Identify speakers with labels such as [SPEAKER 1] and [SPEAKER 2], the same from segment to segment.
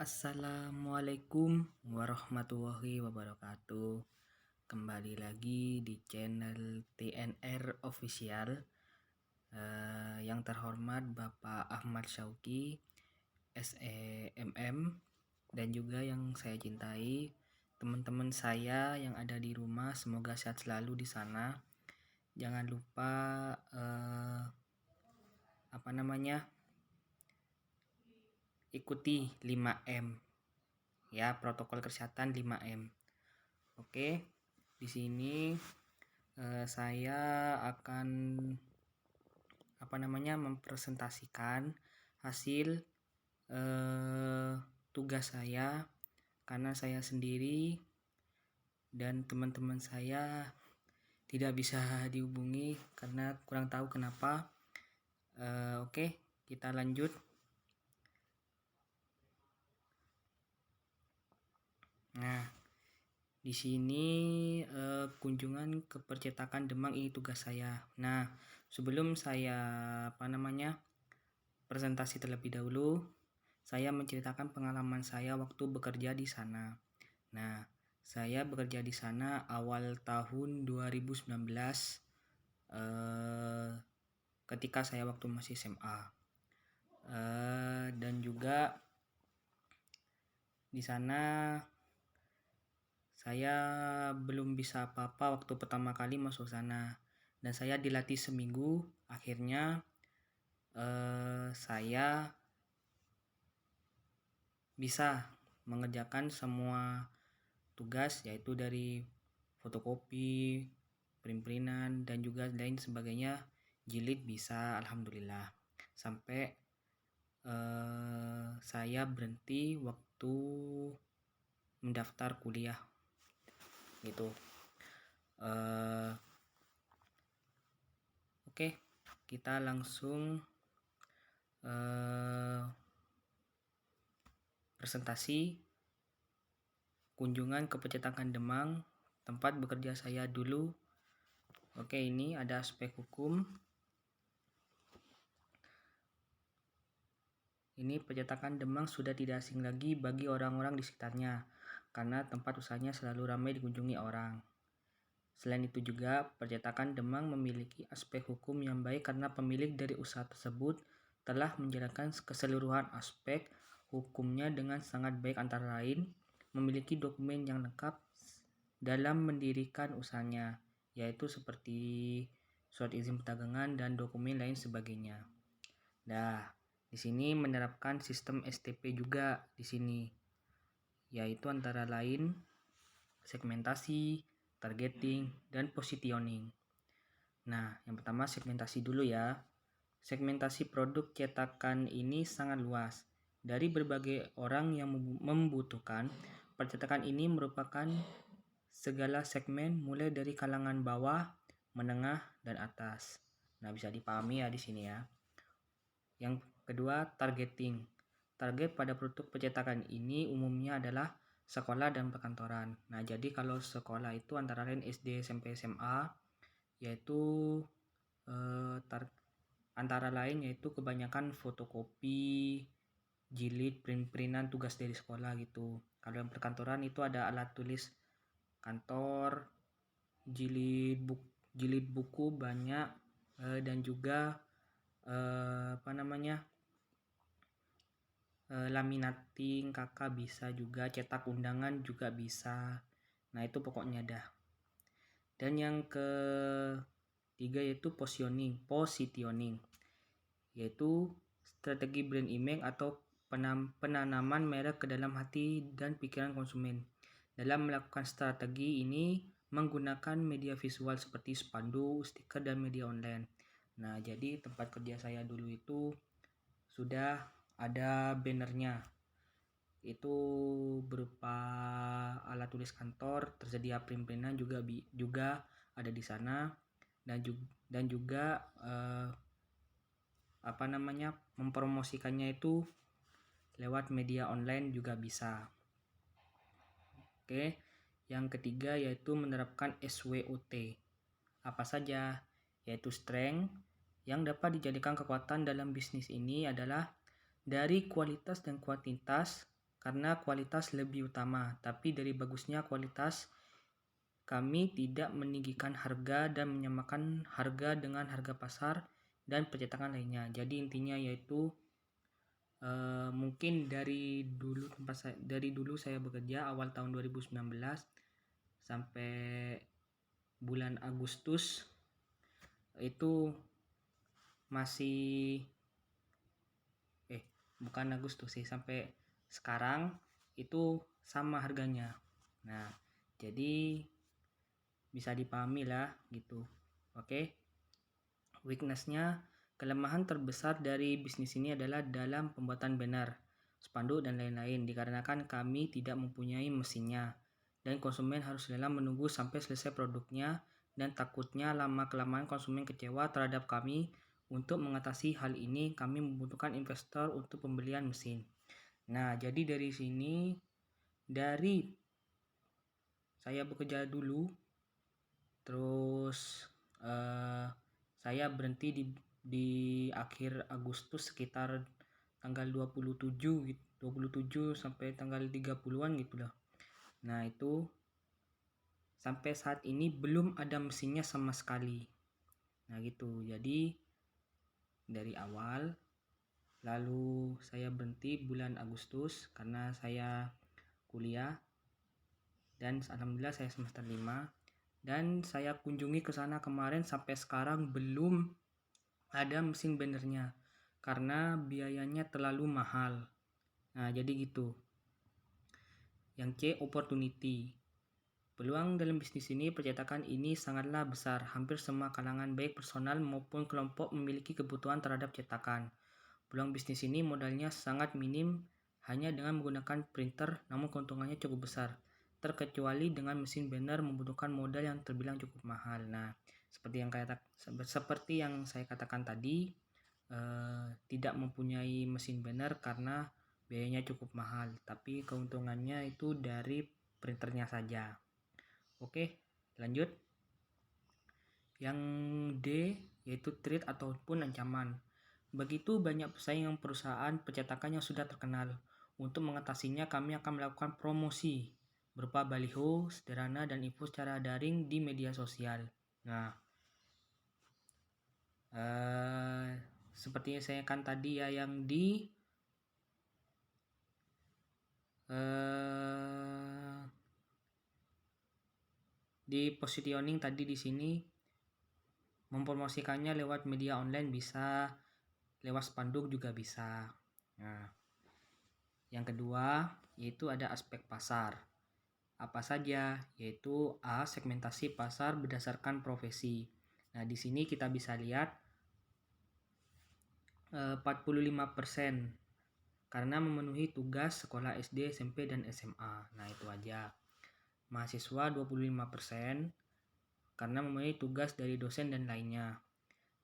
[SPEAKER 1] Assalamualaikum warahmatullahi wabarakatuh. Kembali lagi di channel TNR Official. Yang terhormat Bapak Ahmad Syauqi, SEMM, dan juga yang saya cintai teman-teman saya yang ada di rumah, semoga sehat selalu di sana. Jangan lupa ikuti 5M ya, protokol kesehatan 5M. Oke, di sini saya akan mempresentasikan hasil tugas saya, karena saya sendiri dan teman-teman saya tidak bisa dihubungi karena kurang tahu kenapa. Oke, kita lanjut. Nah, di sini kunjungan ke percetakan Demang, ini tugas saya. Nah, sebelum saya presentasi terlebih dahulu, saya menceritakan pengalaman saya waktu bekerja di sana. Nah, saya bekerja di sana awal tahun 2019 ketika saya waktu masih SMA. Dan juga di sana saya belum bisa apa-apa waktu pertama kali masuk sana, dan saya dilatih seminggu. Akhirnya saya bisa mengerjakan semua tugas, yaitu dari fotokopi, print-printan, dan juga lain sebagainya. Jilid bisa, alhamdulillah. Sampai saya berhenti waktu mendaftar kuliah gitu. Oke, kita langsung presentasi kunjungan ke percetakan Demang, tempat bekerja saya dulu. Oke, ini ada aspek hukum. Ini percetakan Demang sudah tidak asing lagi bagi orang-orang di sekitarnya, karena tempat usahanya selalu ramai dikunjungi orang. Selain itu juga, percetakan Demang memiliki aspek hukum yang baik karena pemilik dari usaha tersebut telah menjalankan keseluruhan aspek hukumnya dengan sangat baik, antara lain memiliki dokumen yang lengkap dalam mendirikan usahanya, yaitu seperti surat izin perdagangan dan dokumen lain sebagainya. Nah, di sini menerapkan sistem STP juga di sini, yaitu antara lain segmentasi, targeting, dan positioning. Nah, yang pertama segmentasi dulu ya. Segmentasi produk cetakan ini sangat luas. Dari berbagai orang yang membutuhkan, percetakan ini merupakan segala segmen mulai dari kalangan bawah, menengah, dan atas. Nah, bisa dipahami ya di sini ya. Yang kedua, targeting. Target pada produk percetakan ini umumnya adalah sekolah dan perkantoran. Nah, jadi kalau sekolah itu antara lain SD, SMP, SMA, yaitu antara lain yaitu kebanyakan fotokopi, jilid, print-printan tugas dari sekolah gitu. Kalau yang perkantoran itu ada alat tulis kantor, jilid buku banyak, dan juga laminating kakak bisa juga, cetak undangan juga bisa. Nah, itu pokoknya dah. Dan yang ketiga yaitu positioning, yaitu strategi brand image atau penanaman merek ke dalam hati dan pikiran konsumen. Dalam melakukan strategi ini menggunakan media visual seperti spanduk, stiker, dan media online. Nah, jadi tempat kerja saya dulu itu sudah ada bannernya, itu berupa alat tulis kantor, tersedia print-printan juga ada di sana, dan juga mempromosikannya itu lewat media online juga bisa. Oke, yang ketiga yaitu menerapkan SWOT. Apa saja? Yaitu strength, yang dapat dijadikan kekuatan dalam bisnis ini adalah dari kualitas dan kuantitas karena kualitas lebih utama, tapi dari bagusnya kualitas kami tidak meninggikan harga dan menyamakan harga dengan harga pasar dan percetakan lainnya. Jadi intinya yaitu mungkin dari dulu saya bekerja awal tahun 2019 sampai bulan Agustus itu masih bukan Agustus sih, sampai sekarang itu sama harganya. Nah, jadi bisa dipahami lah gitu. Oke. Weakness-nya, kelemahan terbesar dari bisnis ini adalah dalam pembuatan banner, spanduk dan lain-lain, dikarenakan kami tidak mempunyai mesinnya dan konsumen harus rela menunggu sampai selesai produknya, dan takutnya lama-kelamaan konsumen kecewa terhadap kami. Untuk mengatasi hal ini, kami membutuhkan investor untuk pembelian mesin. Nah, jadi dari sini, dari saya bekerja dulu, terus saya berhenti di akhir Agustus sekitar tanggal 27 sampai tanggal 30-an gitu lah. Nah, itu sampai saat ini belum ada mesinnya sama sekali. Nah, gitu. Jadi dari awal, lalu saya berhenti bulan Agustus karena saya kuliah, dan alhamdulillah saya semester 5, dan saya kunjungi ke sana kemarin, sampai sekarang belum ada mesin bannernya karena biayanya terlalu mahal. Nah, jadi gitu. Yang C, opportunity. Peluang dalam bisnis ini, percetakan ini sangatlah besar. Hampir semua kalangan baik personal maupun kelompok memiliki kebutuhan terhadap cetakan. Peluang bisnis ini modalnya sangat minim, hanya dengan menggunakan printer, namun keuntungannya cukup besar. Terkecuali dengan mesin banner membutuhkan modal yang terbilang cukup mahal. Nah, seperti yang saya katakan tadi, tidak mempunyai mesin banner karena biayanya cukup mahal, tapi keuntungannya itu dari printernya saja. Oke, lanjut. Yang D yaitu threat ataupun ancaman. Begitu banyak pesaing perusahaan percetakan yang sudah terkenal. Untuk mengatasinya, kami akan melakukan promosi berupa baliho sederhana dan info secara daring di media sosial. Nah, seperti yang saya kan tadi ya, yang di positioning tadi di sini, mempromosikannya lewat media online bisa, lewat spanduk juga bisa. Nah, yang kedua yaitu ada aspek pasar. Apa saja? Yaitu A, segmentasi pasar berdasarkan profesi. Nah, di sini kita bisa lihat 45% karena memenuhi tugas sekolah SD, SMP, dan SMA. Nah, itu aja. Mahasiswa 25% karena memenuhi tugas dari dosen dan lainnya.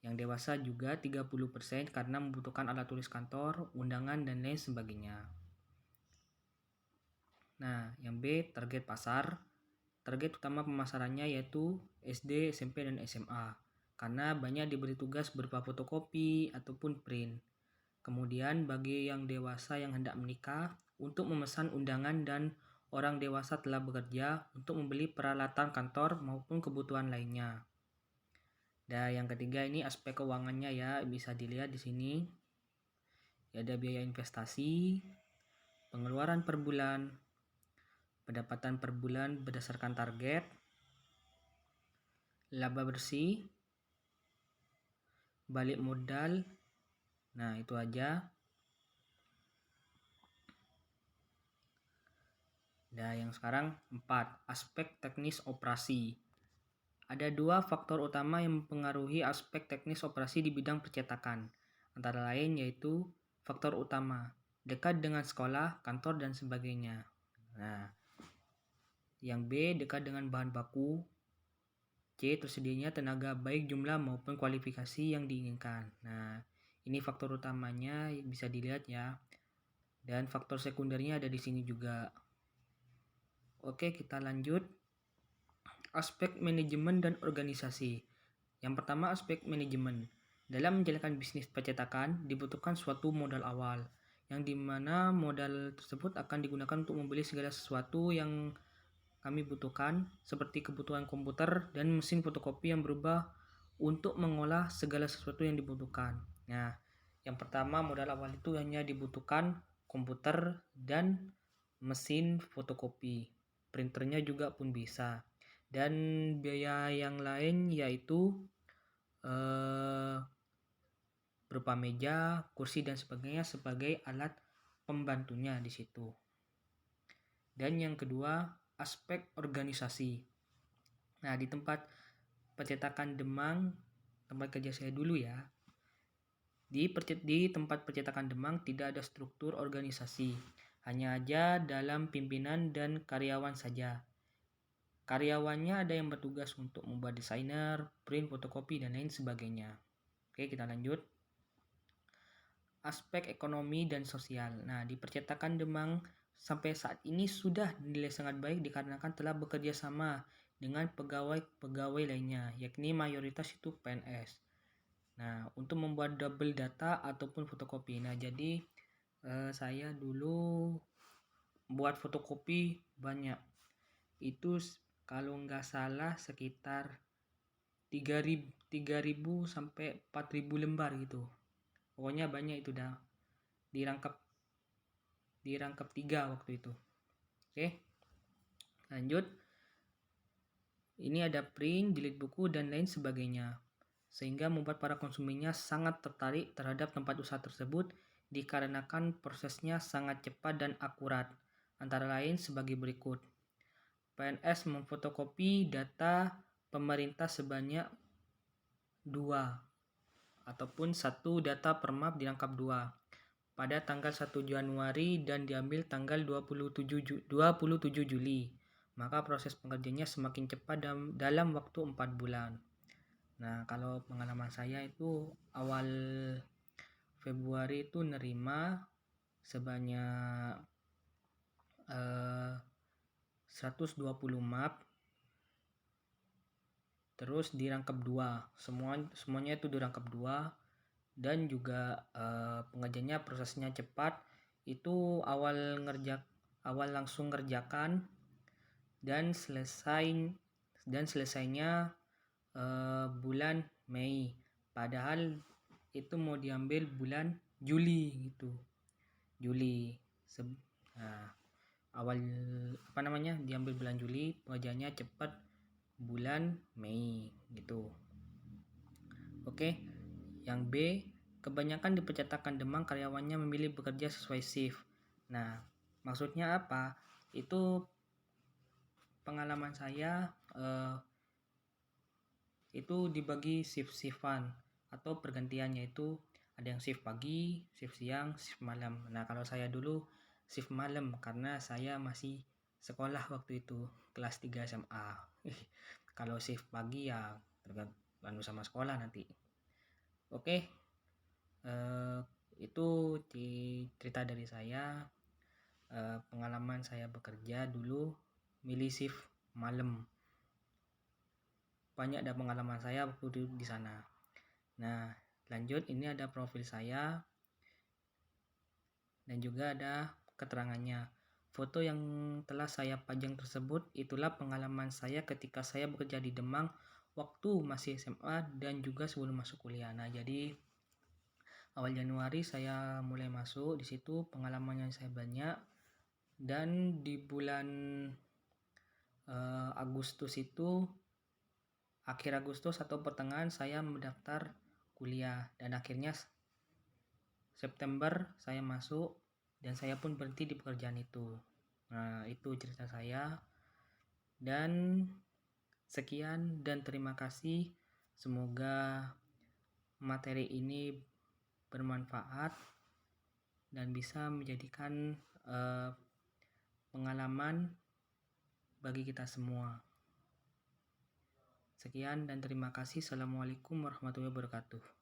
[SPEAKER 1] Yang dewasa juga 30% karena membutuhkan alat tulis kantor, undangan, dan lain sebagainya. Nah, yang B, target pasar. Target utama pemasarannya yaitu SD, SMP, dan SMA, karena banyak diberi tugas berupa fotokopi ataupun print. Kemudian bagi yang dewasa yang hendak menikah, untuk memesan undangan, dan orang dewasa telah bekerja untuk membeli peralatan kantor maupun kebutuhan lainnya. Dan yang ketiga ini aspek keuangannya ya, bisa dilihat di sini. Ada biaya investasi, pengeluaran per bulan, pendapatan per bulan berdasarkan target, laba bersih, balik modal. Nah, itu aja. Nah, yang sekarang 4, aspek teknis operasi. Ada 2 faktor utama yang mempengaruhi aspek teknis operasi di bidang percetakan. Antara lain yaitu faktor utama, dekat dengan sekolah, kantor, dan sebagainya. Nah, yang B, dekat dengan bahan baku. C, tersedianya tenaga baik jumlah maupun kualifikasi yang diinginkan. Nah, ini faktor utamanya bisa dilihat ya. Dan faktor sekundernya ada di sini juga. Oke, kita lanjut. Aspek manajemen dan organisasi. Yang pertama, aspek manajemen. Dalam menjalankan bisnis percetakan, dibutuhkan suatu modal awal. yang dimana modal tersebut akan digunakan untuk membeli segala sesuatu yang kami butuhkan, seperti kebutuhan komputer dan mesin fotokopi yang berubah untuk mengolah segala sesuatu yang dibutuhkan. Nah, yang pertama modal awal itu hanya dibutuhkan komputer dan mesin fotokopi. Printernya juga pun bisa. Dan biaya yang lain yaitu berupa meja, kursi dan sebagainya sebagai alat pembantunya di situ. Dan yang kedua, aspek organisasi. Nah, di tempat percetakan Demang, tempat kerja saya dulu ya. Di tempat percetakan Demang tidak ada struktur organisasi, hanya aja dalam pimpinan dan karyawan saja. Karyawannya ada yang bertugas untuk membuat desainer, print, fotokopi, dan lain sebagainya. Oke, kita lanjut. Aspek ekonomi dan sosial. Nah, di percetakan Demang sampai saat ini sudah dinilai sangat baik dikarenakan telah bekerja sama dengan pegawai-pegawai lainnya, yakni mayoritas itu PNS. Nah, untuk membuat double data ataupun fotokopi. Nah, jadi saya dulu buat fotokopi banyak. Itu kalau nggak salah sekitar 3.000 sampai 4.000 lembar gitu. Pokoknya banyak itu dah. Dirangkap 3 waktu itu. Oke. Lanjut. Ini ada print, jilid buku dan lain sebagainya. Sehingga membuat para konsumennya sangat tertarik terhadap tempat usaha tersebut dikarenakan prosesnya sangat cepat dan akurat. Antara lain sebagai berikut. PNS memfotokopi data pemerintah sebanyak 2 ataupun 1 data per map dirangkap 2 pada tanggal 1 Januari dan diambil tanggal 27 Juli. Maka proses pengerjaannya semakin cepat dalam waktu 4 bulan. Nah, kalau pengalaman saya itu awal Februari itu nerima sebanyak 120 map, terus dirangkap 2. Semuanya itu dirangkap 2 dan juga pengerjaannya prosesnya cepat. Itu awal langsung ngerjakan dan selesainya bulan Mei. Padahal itu mau diambil bulan Juli gitu. Diambil bulan Juli, pengerjaannya cepat bulan Mei gitu. Oke. Yang B, kebanyakan di percetakan Demang karyawannya memilih bekerja sesuai shift. Nah, maksudnya apa? Itu pengalaman saya itu dibagi shift-shiftan atau pergantiannya, itu ada yang shift pagi, shift siang, shift malam. Nah, kalau saya dulu shift malam karena saya masih sekolah waktu itu, kelas 3 SMA. Kalau shift pagi ya tergantung sama sekolah nanti. Oke. Itu cerita dari saya, pengalaman saya bekerja dulu milih shift malam. Banyak ada pengalaman saya waktu di sana. Nah, lanjut, ini ada profil saya dan juga ada keterangannya. Foto yang telah saya pajang tersebut itulah pengalaman saya ketika saya bekerja di Demang waktu masih SMA dan juga sebelum masuk kuliah. Nah, jadi awal Januari saya mulai masuk di situ, pengalamannya saya banyak, dan di bulan Agustus itu, akhir Agustus atau pertengahan saya mendaftar kuliah dan akhirnya September saya masuk dan saya pun berhenti di pekerjaan itu. Nah, itu cerita saya. Dan sekian dan terima kasih. Semoga materi ini bermanfaat dan bisa menjadikan pengalaman bagi kita semua. Sekian dan terima kasih. Assalamualaikum warahmatullahi wabarakatuh.